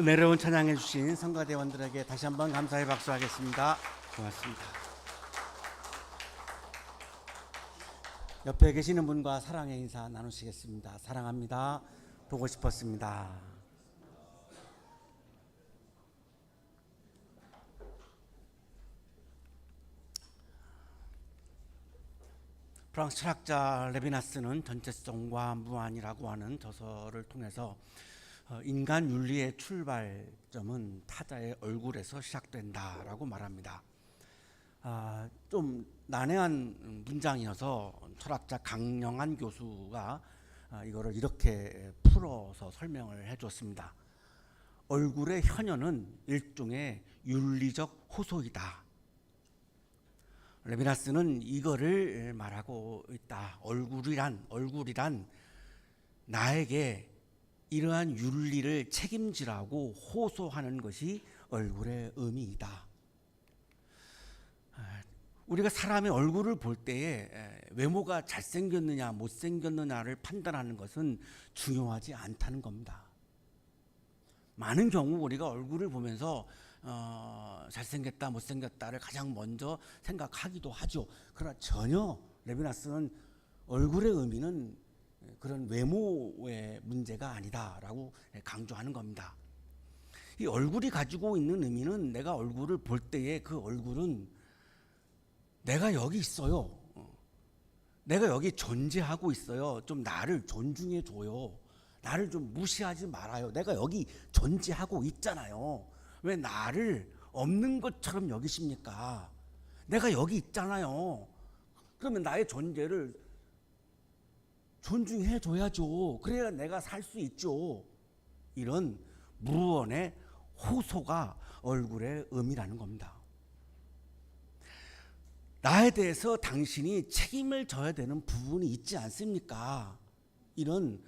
은혜로운 찬양해 주신 성가대원들에게 다시 한번 감사의 박수하겠습니다. 고맙습니다. 옆에 계시는 분과 사랑의 인사 나누시겠습니다. 사랑합니다. 보고 싶었습니다. 프랑스 철학자 레비나스는 전체성과 무한이라고 하는 저서를 통해서 인간 윤리의 출발점은 타자의 얼굴에서 시작된다라고 말합니다. 좀 난해한 문장이어서 철학자 강영한 교수가 이거를 이렇게 풀어서 설명을 해줬습니다. 얼굴의 현현은 일종의 윤리적 호소이다. 레비나스는 이거를 말하고 있다. 얼굴이란 나에게 이러한 윤리를 책임지라고 호소하는 것이 얼굴의 의미이다. 우리가 사람의 얼굴을 볼 때에 외모가 잘생겼느냐 못생겼느냐를 판단하는 것은 중요하지 않다는 겁니다. 많은 경우 우리가 얼굴을 보면서 잘생겼다 못생겼다를 가장 먼저 생각하기도 하죠. 그러나 전혀 레비나스는 얼굴의 의미는 그런 외모의 문제가 아니다라고 강조하는 겁니다. 이 얼굴이 가지고 있는 의미는 내가 얼굴을 볼 때에 그 얼굴은 내가 여기 있어요. 내가 여기 존재하고 있어요. 좀 나를 존중해 줘요. 나를 좀 무시하지 말아요. 내가 여기 존재하고 있잖아요. 왜 나를 없는 것처럼 여기십니까? 내가 여기 있잖아요. 그러면 나의 존재를 존중해 줘야죠. 그래야 내가 살 수 있죠. 이런 무언의 호소가 얼굴의 의미라는 겁니다. 나에 대해서 당신이 책임을 져야 되는 부분이 있지 않습니까? 이런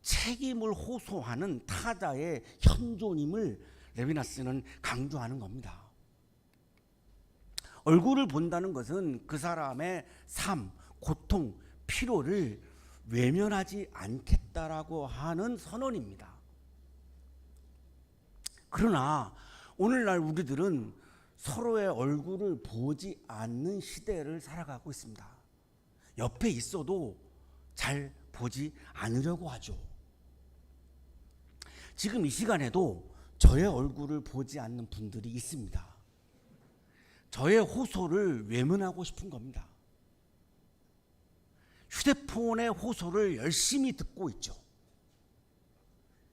책임을 호소하는 타자의 현존임을 레비나스는 강조하는 겁니다. 얼굴을 본다는 것은 그 사람의 삶, 고통, 피로를 외면하지 않겠다라고 하는 선언입니다. 그러나 오늘날 우리들은 서로의 얼굴을 보지 않는 시대를 살아가고 있습니다. 옆에 있어도 잘 보지 않으려고 하죠. 지금 이 시간에도 저의 얼굴을 보지 않는 분들이 있습니다. 저의 호소를 외면하고 싶은 겁니다. 휴대폰의 호소를 열심히 듣고 있죠.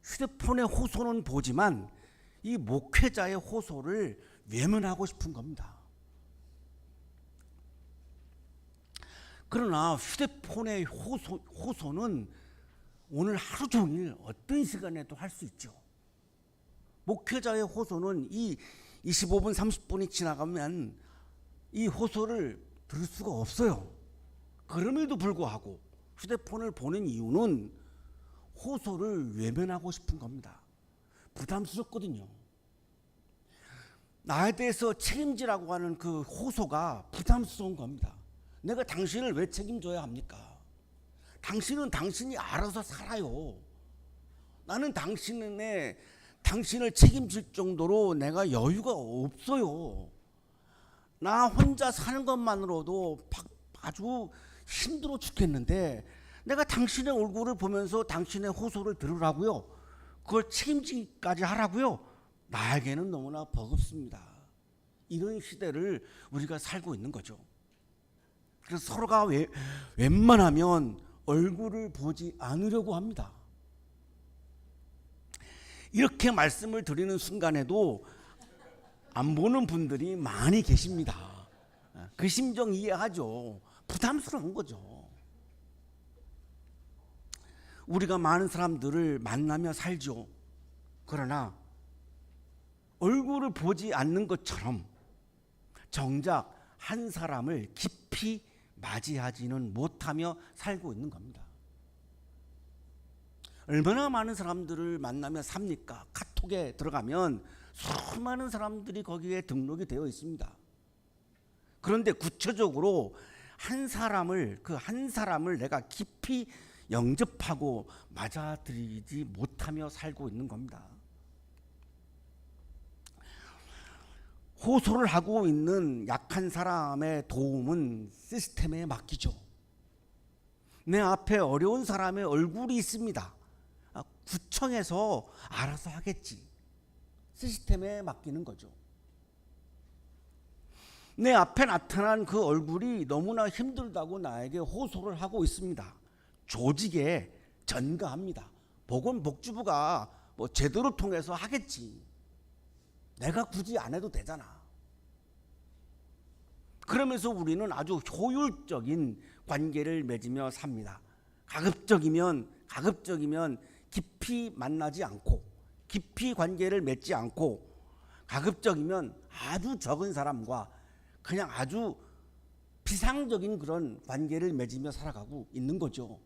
휴대폰의 호소는 보지만 이 목회자의 호소를 외면하고 싶은 겁니다. 그러나 휴대폰의 호소는 오늘 하루 종일 어떤 시간에도 할 수 있죠. 목회자의 호소는 이 25분 30분이 지나가면 이 호소를 들을 수가 없어요. 그럼에도 불구하고 휴대폰을 보는 이유는 호소를 외면하고 싶은 겁니다. 부담스럽거든요. 나에 대해서 책임지라고 하는 그 호소가 부담스러운 겁니다. 내가 당신을 왜 책임져야 합니까? 당신은 당신이 알아서 살아요. 나는 당신을 책임질 정도로 내가 여유가 없어요. 나 혼자 사는 것만으로도 아주 힘들어 죽겠는데 내가 당신의 얼굴을 보면서 당신의 호소를 들으라고요? 그걸 책임지기까지 하라고요? 나에게는 너무나 버겁습니다. 이런 시대를 우리가 살고 있는 거죠. 그래서 서로가 웬만하면 얼굴을 보지 않으려고 합니다. 이렇게 말씀을 드리는 순간에도 안 보는 분들이 많이 계십니다. 그 심정 이해하죠. 부담스러운 거죠. 우리가 많은 사람들을 만나며 살죠. 그러나 얼굴을 보지 않는 것처럼 정작 한 사람을 깊이 맞이하지는 못하며 살고 있는 겁니다. 얼마나 많은 사람들을 만나며 삽니까? 카톡에 들어가면 수많은 사람들이 거기에 등록이 되어 있습니다. 그런데 구체적으로 한 사람을 내가 깊이 영접하고 맞아들이지 못하며 살고 있는 겁니다. 호소를 하고 있는 약한 사람의 도움은 시스템에 맡기죠. 내 앞에 어려운 사람의 얼굴이 있습니다. 구청에서 알아서 하겠지. 시스템에 맡기는 거죠. 내 앞에 나타난 그 얼굴이 너무나 힘들다고 나에게 호소를 하고 있습니다. 조직에 전가합니다. 보건복지부가 뭐 제대로 통해서 하겠지. 내가 굳이 안 해도 되잖아. 그러면서 우리는 아주 효율적인 관계를 맺으며 삽니다. 가급적이면 깊이 만나지 않고, 깊이 관계를 맺지 않고, 가급적이면 아주 적은 사람과 그냥 아주 비상적인 그런 관계를 맺으며 살아가고 있는 거죠.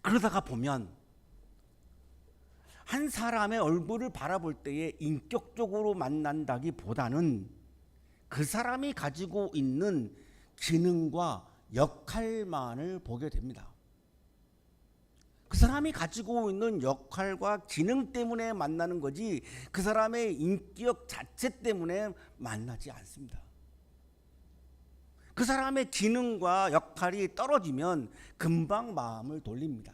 그러다가 보면 한 사람의 얼굴을 바라볼 때에 인격적으로 만난다기보다는 그 사람이 가지고 있는 기능과 역할만을 보게 됩니다. 그 사람이 가지고 있는 역할과 기능 때문에 만나는 거지 그 사람의 인격 자체 때문에 만나지 않습니다. 그 사람의 기능과 역할이 떨어지면 금방 마음을 돌립니다.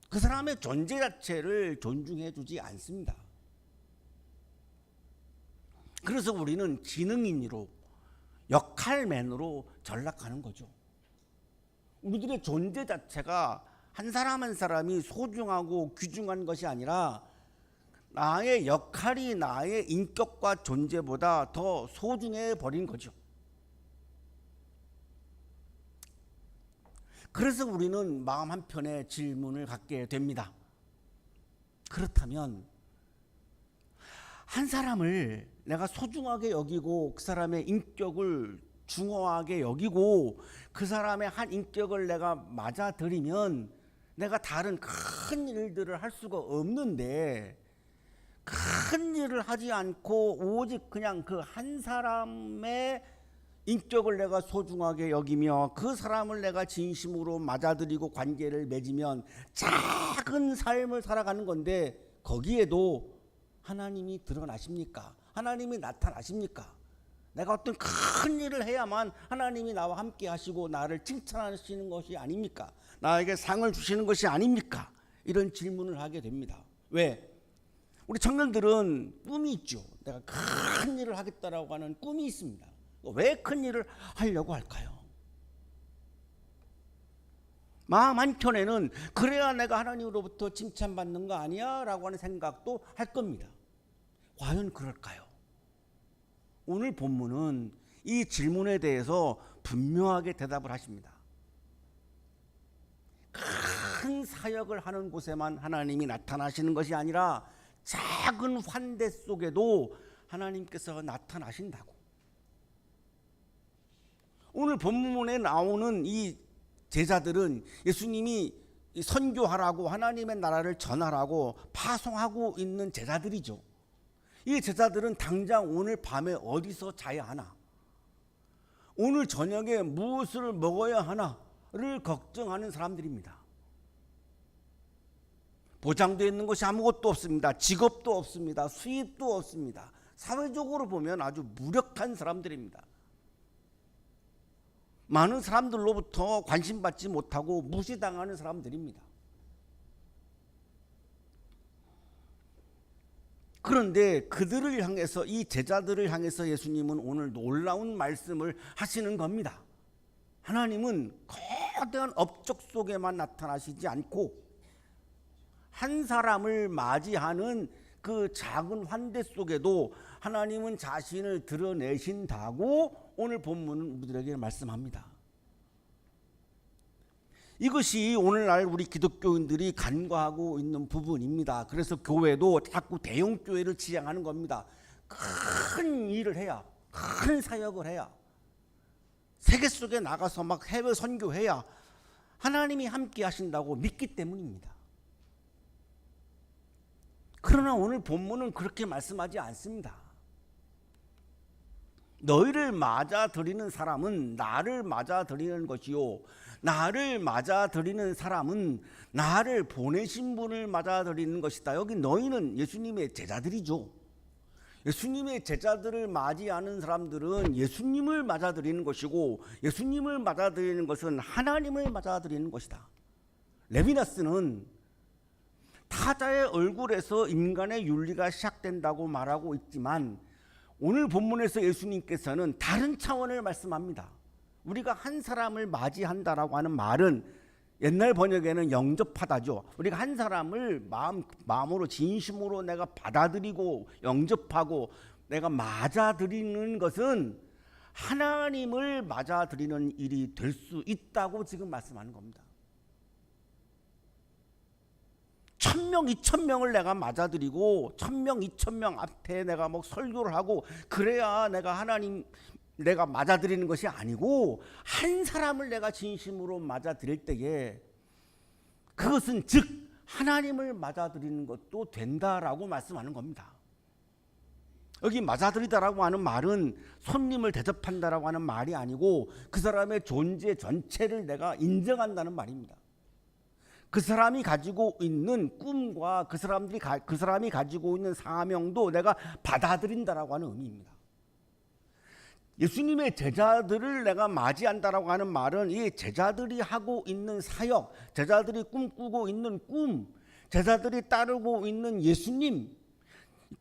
그 사람의 존재 자체를 존중해 주지 않습니다. 그래서 우리는 기능인으로, 역할맨으로 전락하는 거죠. 우리들의 존재 자체가 한 사람 한 사람이 소중하고 귀중한 것이 아니라 나의 역할이 나의 인격과 존재보다 더 소중해 버린 거죠. 그래서 우리는 마음 한편에 질문을 갖게 됩니다. 그렇다면 한 사람을 내가 소중하게 여기고 그 사람의 인격을 중요하게 여기고 그 사람의 한 인격을 내가 맞아들이면 내가 다른 큰 일들을 할 수가 없는데, 큰 일을 하지 않고 오직 그냥 그 한 사람의 인격을 내가 소중하게 여기며 그 사람을 내가 진심으로 맞아들이고 관계를 맺으면 작은 삶을 살아가는 건데, 거기에도 하나님이 드러나십니까? 하나님이 나타나십니까? 내가 어떤 큰 일을 해야만 하나님이 나와 함께 하시고 나를 칭찬하시는 것이 아닙니까? 나에게 상을 주시는 것이 아닙니까? 이런 질문을 하게 됩니다. 왜? 우리 청년들은 꿈이 있죠. 내가 큰 일을 하겠다라고 하는 꿈이 있습니다. 왜 큰 일을 하려고 할까요? 마음 한켠에는 그래야 내가 하나님으로부터 칭찬받는 거 아니야? 라고 하는 생각도 할 겁니다. 과연 그럴까요? 오늘 본문은 이 질문에 대해서 분명하게 대답을 하십니다. 큰 사역을 하는 곳에만 하나님이 나타나시는 것이 아니라 작은 환대 속에도 하나님께서 나타나신다고. 오늘 본문에 나오는 이 제자들은 예수님이 선교하라고 하나님의 나라를 전하라고 파송하고 있는 제자들이죠. 이 제자들은 당장 오늘 밤에 어디서 자야 하나, 오늘 저녁에 무엇을 먹어야 하나를 걱정하는 사람들입니다. 보장되어 있는 것이 아무것도 없습니다. 직업도 없습니다. 수입도 없습니다. 사회적으로 보면 아주 무력한 사람들입니다. 많은 사람들로부터 관심받지 못하고 무시당하는 사람들입니다. 그런데 그들을 향해서, 이 제자들을 향해서 예수님은 오늘 놀라운 말씀을 하시는 겁니다. 하나님은 거대한 업적 속에만 나타나시지 않고 한 사람을 맞이하는 그 작은 환대 속에도 하나님은 자신을 드러내신다고 오늘 본문은 우리들에게 말씀합니다. 이것이 오늘날 우리 기독교인들이 간과하고 있는 부분입니다. 그래서 교회도 자꾸 대형 교회를 지향하는 겁니다. 큰 일을 해야, 큰 사역을 해야, 세계 속에 나가서 막 해외 선교해야 하나님이 함께 하신다고 믿기 때문입니다. 그러나 오늘 본문은 그렇게 말씀하지 않습니다. 너희를 맞아들이는 사람은 나를 맞아들이는 것이요, 나를 맞아들이는 사람은 나를 보내신 분을 맞아들이는 것이다. 여기 너희는 예수님의 제자들이죠. 예수님의 제자들을 맞이하는 사람들은 예수님을 맞아들이는 것이고, 예수님을 맞아들이는 것은 하나님을 맞아들이는 것이다. 레비나스는 타자의 얼굴에서 인간의 윤리가 시작된다고 말하고 있지만, 오늘 본문에서 예수님께서는 다른 차원을 말씀합니다. 우리가 한 사람을 맞이한다라고 하는 말은 옛날 번역에는 영접하다죠. 우리가 한 사람을 마음으로 진심으로 내가 받아들이고 영접하고 내가 맞아들이는 것은 하나님을 맞아들이는 일이 될 수 있다고 지금 말씀하는 겁니다. 1000명, 2000명을 내가 맞아들이고 1000명, 2000명 앞에 내가 뭐 설교를 하고 그래야 내가 맞아들이는 것이 아니고, 한 사람을 내가 진심으로 맞아들일 때에 그것은 즉 하나님을 맞아들이는 것도 된다라고 말씀하는 겁니다. 여기 맞아들이다라고 하는 말은 손님을 대접한다라고 하는 말이 아니고, 그 사람의 존재 전체를 내가 인정한다는 말입니다. 그 사람이 가지고 있는 꿈과 그 사람이 가지고 있는 사명도 내가 받아들인다라고 하는 의미입니다. 예수님의 제자들을 내가 맞이한다라고 하는 말은 이 제자들이 하고 있는 사역, 제자들이 꿈꾸고 있는 꿈, 제자들이 따르고 있는 예수님,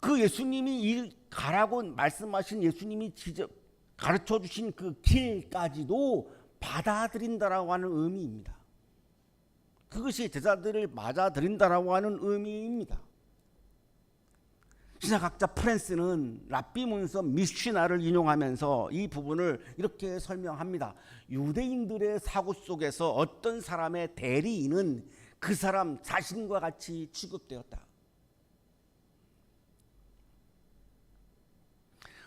그 예수님이 가라고 말씀하신 예수님이 직접 가르쳐 주신 그 길까지도 받아들인다라고 하는 의미입니다. 그것이 제자들을 맞아들인다라고 하는 의미입니다. 신학학자 프랜스는 랍비 문서 미슈나를 인용하면서 이 부분을 이렇게 설명합니다. 유대인들의 사고 속에서 어떤 사람의 대리인은 그 사람 자신과 같이 취급되었다.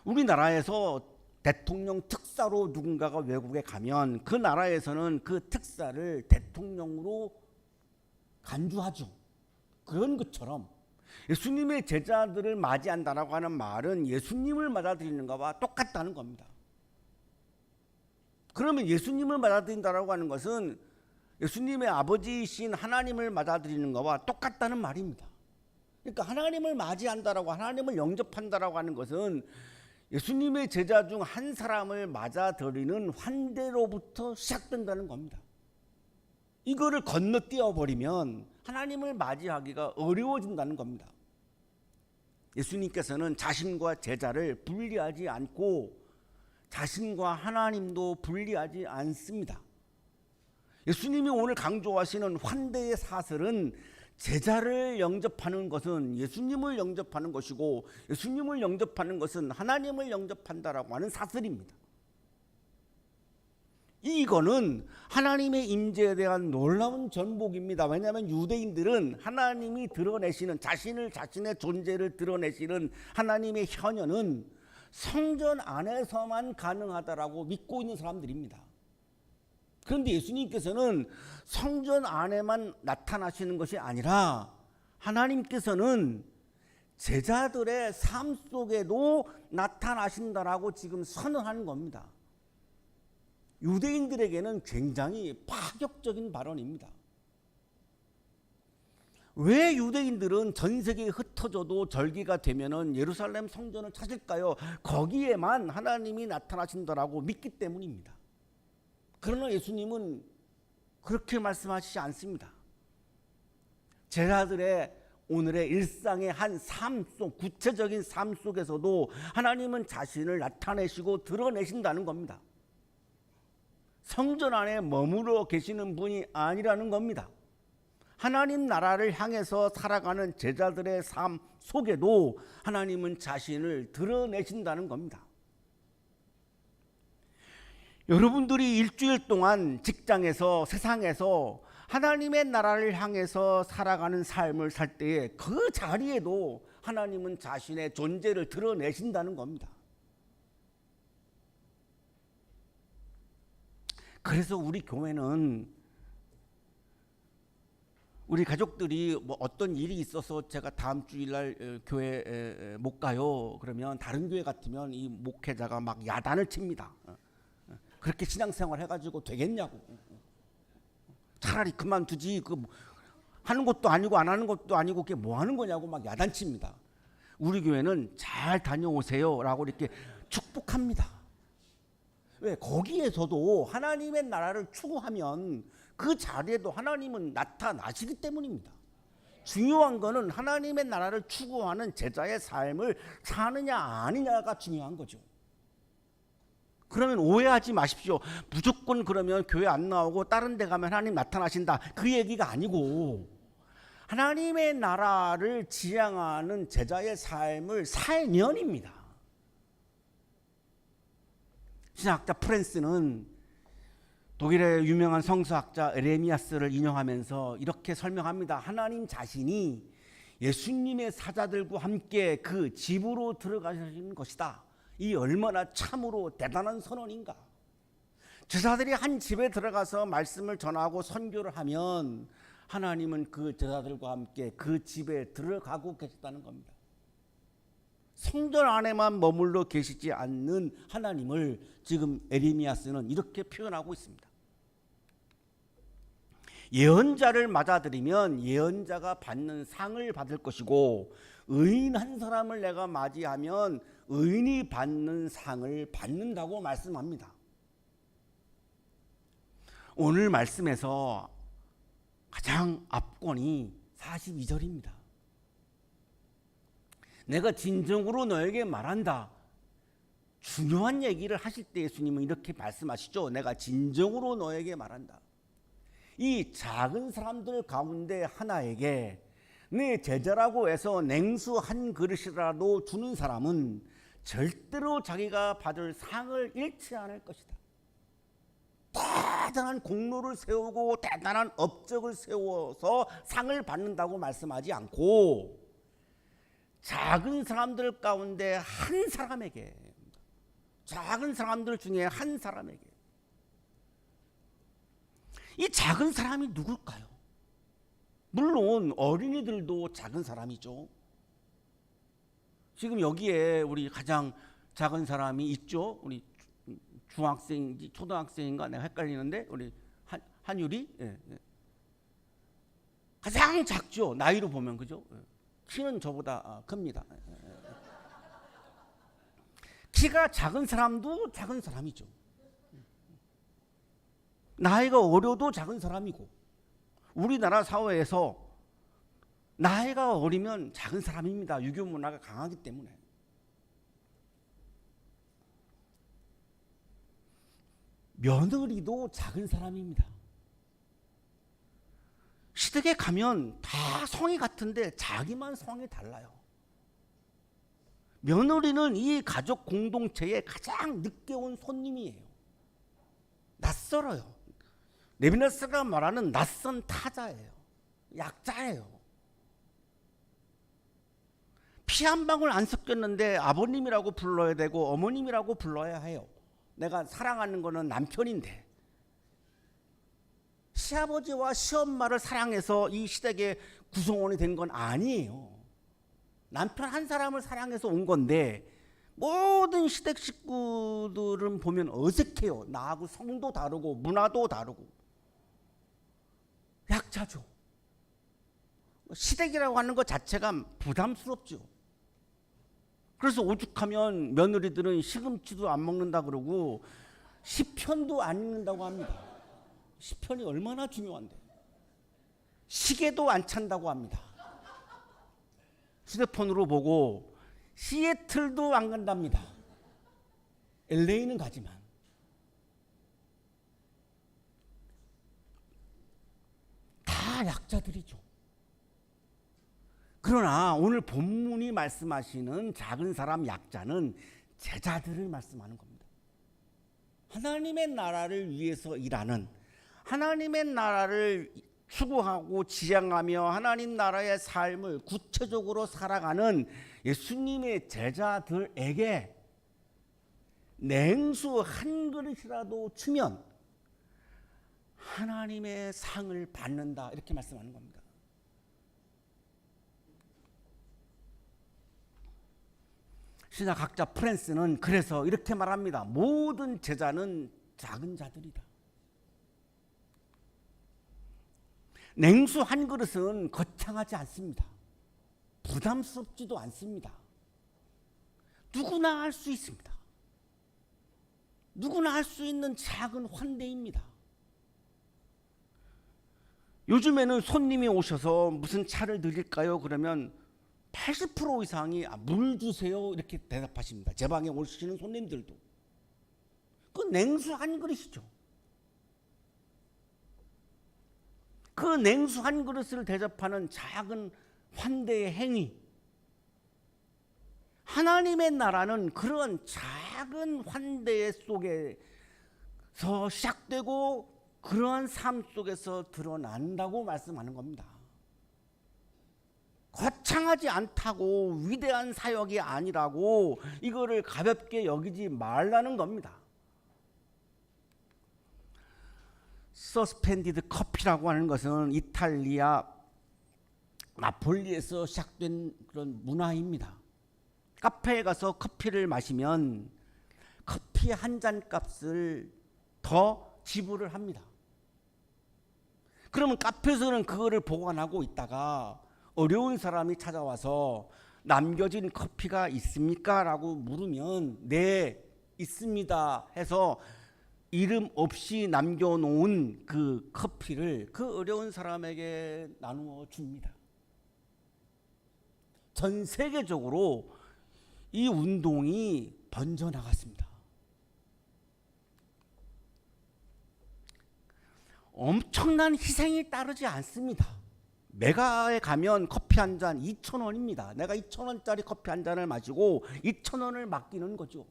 우리나라에서 대통령 특사로 누군가가 외국에 가면 그 나라에서는 그 특사를 대통령으로 간주하죠. 그런 것처럼 예수님의 제자들을 맞이한다라고 하는 말은 예수님을 맞아들이는 것과 똑같다는 겁니다. 그러면 예수님을 맞아들인다라고 하는 것은 예수님의 아버지이신 하나님을 맞아들이는 것과 똑같다는 말입니다. 그러니까 하나님을 맞이한다라고, 하나님을 영접한다라고 하는 것은 예수님의 제자 중 한 사람을 맞아들이는 환대로부터 시작된다는 겁니다. 이거를 건너뛰어 버리면 하나님을 맞이하기가 어려워진다는 겁니다. 예수님께서는 자신과 제자를 분리하지 않고 자신과 하나님도 분리하지 않습니다. 예수님이 오늘 강조하시는 환대의 사슬은 제자를 영접하는 것은 예수님을 영접하는 것이고, 예수님을 영접하는 것은 하나님을 영접한다라고 하는 사슬입니다. 이거는 하나님의 임재에 대한 놀라운 전복입니다. 왜냐하면 유대인들은 하나님이 드러내시는 자신의 존재를 드러내시는 하나님의 현현은 성전 안에서만 가능하다라고 믿고 있는 사람들입니다. 그런데 예수님께서는 성전 안에만 나타나시는 것이 아니라 하나님께서는 제자들의 삶 속에도 나타나신다라고 지금 선언하는 겁니다. 유대인들에게는 굉장히 파격적인 발언입니다. 왜 유대인들은 전 세계에 흩어져도 절기가 되면은 예루살렘 성전을 찾을까요? 거기에만 하나님이 나타나신다라고 믿기 때문입니다. 그러나 예수님은 그렇게 말씀하시지 않습니다. 제자들의 오늘의 일상의 한 삶 속, 구체적인 삶 속에서도 하나님은 자신을 나타내시고 드러내신다는 겁니다. 성전 안에 머무러 계시는 분이 아니라는 겁니다. 하나님 나라를 향해서 살아가는 제자들의 삶 속에도 하나님은 자신을 드러내신다는 겁니다. 여러분들이 일주일 동안 직장에서, 세상에서 하나님의 나라를 향해서 살아가는 삶을 살 때에 그 자리에도 하나님은 자신의 존재를 드러내신다는 겁니다. 그래서 우리 교회는 우리 가족들이 뭐 어떤 일이 있어서 제가 다음 주일날 교회 못 가요. 그러면 다른 교회 같으면 이 목회자가 막 야단을 칩니다. 그렇게 신앙생활 해가지고 되겠냐고. 차라리 그만두지. 그 하는 것도 아니고 안 하는 것도 아니고 그게 뭐 하는 거냐고 막 야단칩니다. 우리 교회는 잘 다녀오세요라고 이렇게 축복합니다. 왜? 거기에서도 하나님의 나라를 추구하면 그 자리에도 하나님은 나타나시기 때문입니다. 중요한 거는 하나님의 나라를 추구하는 제자의 삶을 사느냐 아니냐가 중요한 거죠. 그러면 오해하지 마십시오. 무조건 그러면 교회 안 나오고 다른 데 가면 하나님 나타나신다, 그 얘기가 아니고, 하나님의 나라를 지향하는 제자의 삶을 살면입니다. 신학자 프란스는 독일의 유명한 성서학자 에레미야스를 인용하면서 이렇게 설명합니다. 하나님 자신이 예수님의 사자들과 함께 그 집으로 들어가시는 것이다. 이 얼마나 참으로 대단한 선언인가. 제자들이 한 집에 들어가서 말씀을 전하고 선교를 하면 하나님은 그 제자들과 함께 그 집에 들어가고 계셨다는 겁니다. 성전 안에만 머물러 계시지 않는 하나님을 지금 에레미야스는 이렇게 표현하고 있습니다. 예언자를 맞아들이면 예언자가 받는 상을 받을 것이고, 의인 한 사람을 내가 맞이하면 의인이 받는 상을 받는다고 말씀합니다. 오늘 말씀에서 가장 압권이 42절입니다. 내가 진정으로 너에게 말한다. 중요한 얘기를 하실 때 예수님은 이렇게 말씀하시죠. 내가 진정으로 너에게 말한다. 이 작은 사람들 가운데 하나에게 내 제자라고 해서 냉수 한 그릇이라도 주는 사람은 절대로 자기가 받을 상을 잃지 않을 것이다. 대단한 공로를 세우고 대단한 업적을 세워서 상을 받는다고 말씀하지 않고, 작은 사람들 가운데 한 사람에게, 작은 사람들 중에 한 사람에게. 이 작은 사람이 누굴까요? 물론 어린이들도 작은 사람이죠. 지금 여기에 우리 가장 작은 사람이 있죠. 우리 중학생인지 초등학생인가 내가 헷갈리는데, 우리 한율이, 예. 가장 작죠. 나이로 보면, 그죠? 키는 저보다 큽니다. 키가 작은 사람도 작은 사람이죠. 나이가 어려도 작은 사람이고, 우리나라 사회에서 나이가 어리면 작은 사람입니다. 유교 문화가 강하기 때문에. 며느리도 작은 사람입니다. 시댁에 가면 다 성이 같은데 자기만 성이 달라요. 며느리는 이 가족 공동체에 가장 늦게 온 손님이에요. 낯설어요. 네비나스가 말하는 낯선 타자예요. 약자예요. 피 한 방울 안 섞였는데 아버님이라고 불러야 되고 어머님이라고 불러야 해요. 내가 사랑하는 거는 남편인데, 시아버지와 시엄마를 사랑해서 이 시댁의 구성원이 된 건 아니에요. 남편 한 사람을 사랑해서 온 건데, 모든 시댁 식구들은 보면 어색해요. 나하고 성도 다르고 문화도 다르고. 약자죠. 시댁이라고 하는 것 자체가 부담스럽죠. 그래서 오죽하면 며느리들은 시금치도 안 먹는다 그러고 시편도 안 읽는다고 합니다. 시편이 얼마나 중요한데. 시계도 안 찬다고 합니다. 휴대폰으로 보고 시애틀도 안 간답니다. LA는 가지만. 다 약자들이죠. 그러나 오늘 본문이 말씀하시는 작은 사람 약자는 제자들을 말씀하는 겁니다. 하나님의 나라를 위해서 일하는, 하나님의 나라를 추구하고 지향하며 하나님 나라의 삶을 구체적으로 살아가는 예수님의 제자들에게 냉수 한 그릇이라도 주면 하나님의 상을 받는다, 이렇게 말씀하는 겁니다. 신학학자 프란스는 그래서 이렇게 말합니다. 모든 제자는 작은 자들이다. 냉수 한 그릇은 거창하지 않습니다. 부담스럽지도 않습니다. 누구나 할 수 있습니다. 누구나 할 수 있는 작은 환대입니다. 요즘에는 손님이 오셔서 무슨 차를 드릴까요? 그러면 80% 이상이 물 주세요 이렇게 대답하십니다. 제 방에 오시는 손님들도. 그 냉수 한 그릇이죠. 그 냉수 한 그릇을 대접하는 작은 환대의 행위. 하나님의 나라는 그런 작은 환대 속에서 시작되고 그러한 삶 속에서 드러난다고 말씀하는 겁니다. 거창하지 않다고 위대한 사역이 아니라고 이거를 가볍게 여기지 말라는 겁니다. 서스펜디드 커피라고 하는 것은 이탈리아 나폴리에서 시작된 그런 문화입니다. 카페에 가서 커피를 마시면 커피 한 잔 값을 더 지불을 합니다. 그러면 카페에서는 그거를 보관하고 있다가 어려운 사람이 찾아와서 남겨진 커피가 있습니까? 라고 물으면 네, 있습니다 해서 이름 없이 남겨놓은 그 커피를 그 어려운 사람에게 나누어 줍니다. 전 세계적으로 이 운동이 번져나갔습니다. 엄청난 희생이 따르지 않습니다. 메가에 가면 커피 한 잔 2,000원입니다. 내가 2,000원짜리 커피 한 잔을 마시고 2,000원을 맡기는 거죠.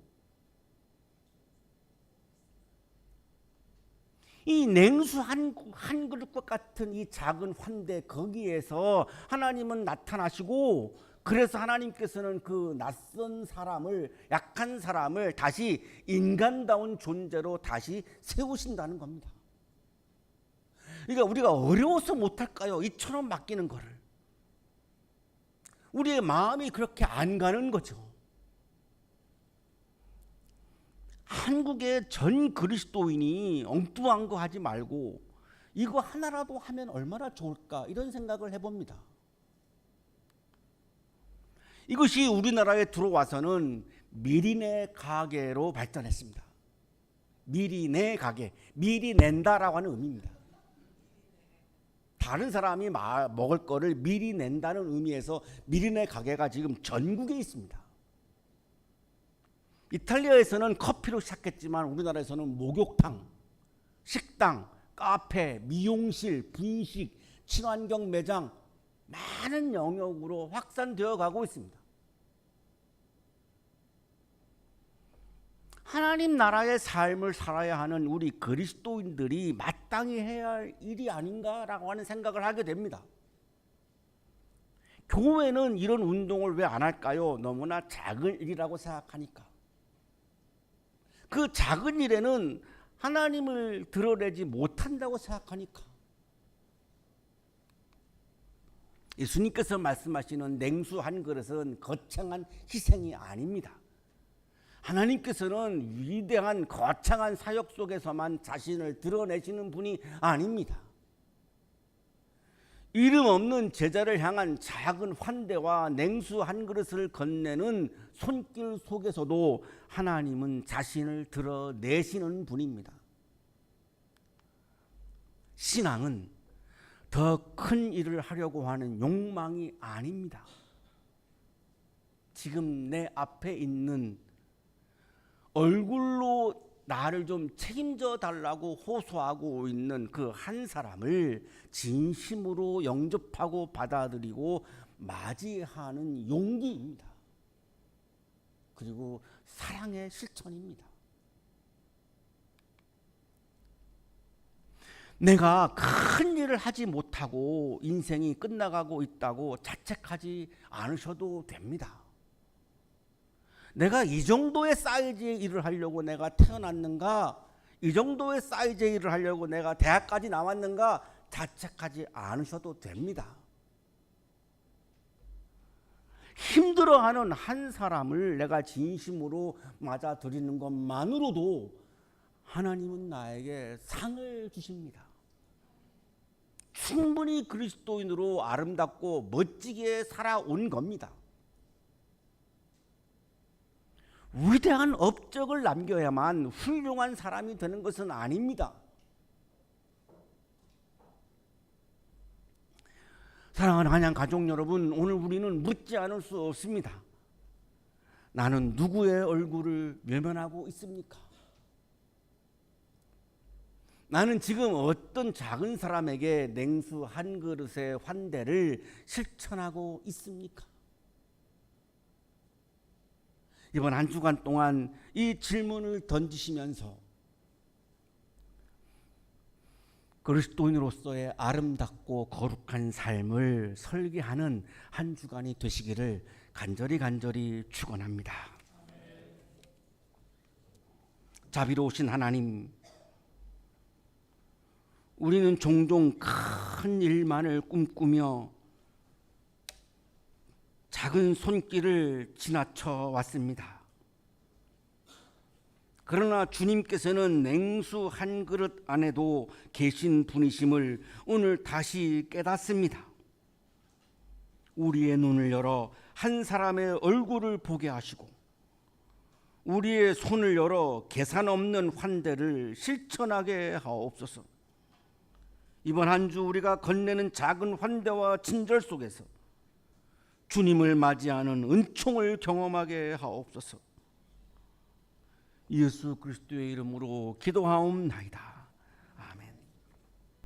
이 냉수 한 그릇과 같은 이 작은 환대 거기에서 하나님은 나타나시고 그래서 하나님께서는 그 낯선 사람을 약한 사람을 다시 인간다운 존재로 다시 세우신다는 겁니다. 그러니까 우리가 어려워서 못할까요? 2,000원 맡기는 거를. 우리의 마음이 그렇게 안 가는 거죠. 한국의 전 그리스도인이 엉뚱한 거 하지 말고 이거 하나라도 하면 얼마나 좋을까 이런 생각을 해봅니다. 이것이 우리나라에 들어와서는 미리내 가게로 발전했습니다. 미리내 가게, 미리 낸다라고 하는 의미입니다. 다른 사람이 먹을 거를 미리 낸다는 의미에서 미리내 가게가 지금 전국에 있습니다. 이탈리아에서는 커피로 시작했지만 우리나라에서는 목욕탕, 식당, 카페, 미용실, 분식, 친환경 매장 많은 영역으로 확산되어 가고 있습니다. 하나님 나라의 삶을 살아야 하는 우리 그리스도인들이 마땅히 해야 할 일이 아닌가라고 하는 생각을 하게 됩니다. 교회는 이런 운동을 왜 안 할까요? 너무나 작은 일이라고 생각하니까. 그 작은 일에는 하나님을 드러내지 못한다고 생각하니까. 예수님께서 말씀하시는 냉수 한 그릇은 거창한 희생이 아닙니다. 하나님께서는 위대한 거창한 사역 속에서만 자신을 드러내시는 분이 아닙니다. 이름 없는 제자를 향한 작은 환대와 냉수 한 그릇을 건네는 손길 속에서도 하나님은 자신을 드러내시는 분입니다. 신앙은 더 큰 일을 하려고 하는 욕망이 아닙니다. 지금 내 앞에 있는 얼굴로 나를 좀 책임져 달라고 호소하고 있는 그 한 사람을 진심으로 영접하고 받아들이고 맞이하는 용기입니다. 그리고 사랑의 실천입니다. 내가 큰 일을 하지 못하고 인생이 끝나가고 있다고 자책하지 않으셔도 됩니다. 내가 이 정도의 사이즈의 일을 하려고 내가 태어났는가? 이 정도의 사이즈의 일을 하려고 내가 대학까지 나왔는가? 자책하지 않으셔도 됩니다. 힘들어하는 한 사람을 내가 진심으로 맞아들이는 것만으로도 하나님은 나에게 상을 주십니다. 충분히 그리스도인으로 아름답고 멋지게 살아온 겁니다. 위대한 업적을 남겨야만 훌륭한 사람이 되는 것은 아닙니다. 사랑하는 한양 가족 여러분, 오늘 우리는 묻지 않을 수 없습니다. 나는 누구의 얼굴을 외면하고 있습니까? 나는 지금 어떤 작은 사람에게 냉수 한 그릇의 환대를 실천하고 있습니까? 이번 한 주간 동안 이 질문을 던지시면서 그리스도인으로서의 아름답고 거룩한 삶을 설계하는 한 주간이 되시기를 간절히 축원합니다. 자비로우신 하나님, 우리는 종종 큰 일만을 꿈꾸며 작은 손길을 지나쳐 왔습니다. 그러나 주님께서는 냉수 한 그릇 안에도 계신 분이심을 오늘 다시 깨닫습니다. 우리의 눈을 열어 한 사람의 얼굴을 보게 하시고 우리의 손을 열어 계산 없는 환대를 실천하게 하옵소서. 이번 한 주 우리가 건네는 작은 환대와 친절 속에서 주님을 맞이하는 은총을 경험하게 하옵소서. 예수 그리스도의 이름으로 기도하옵나이다.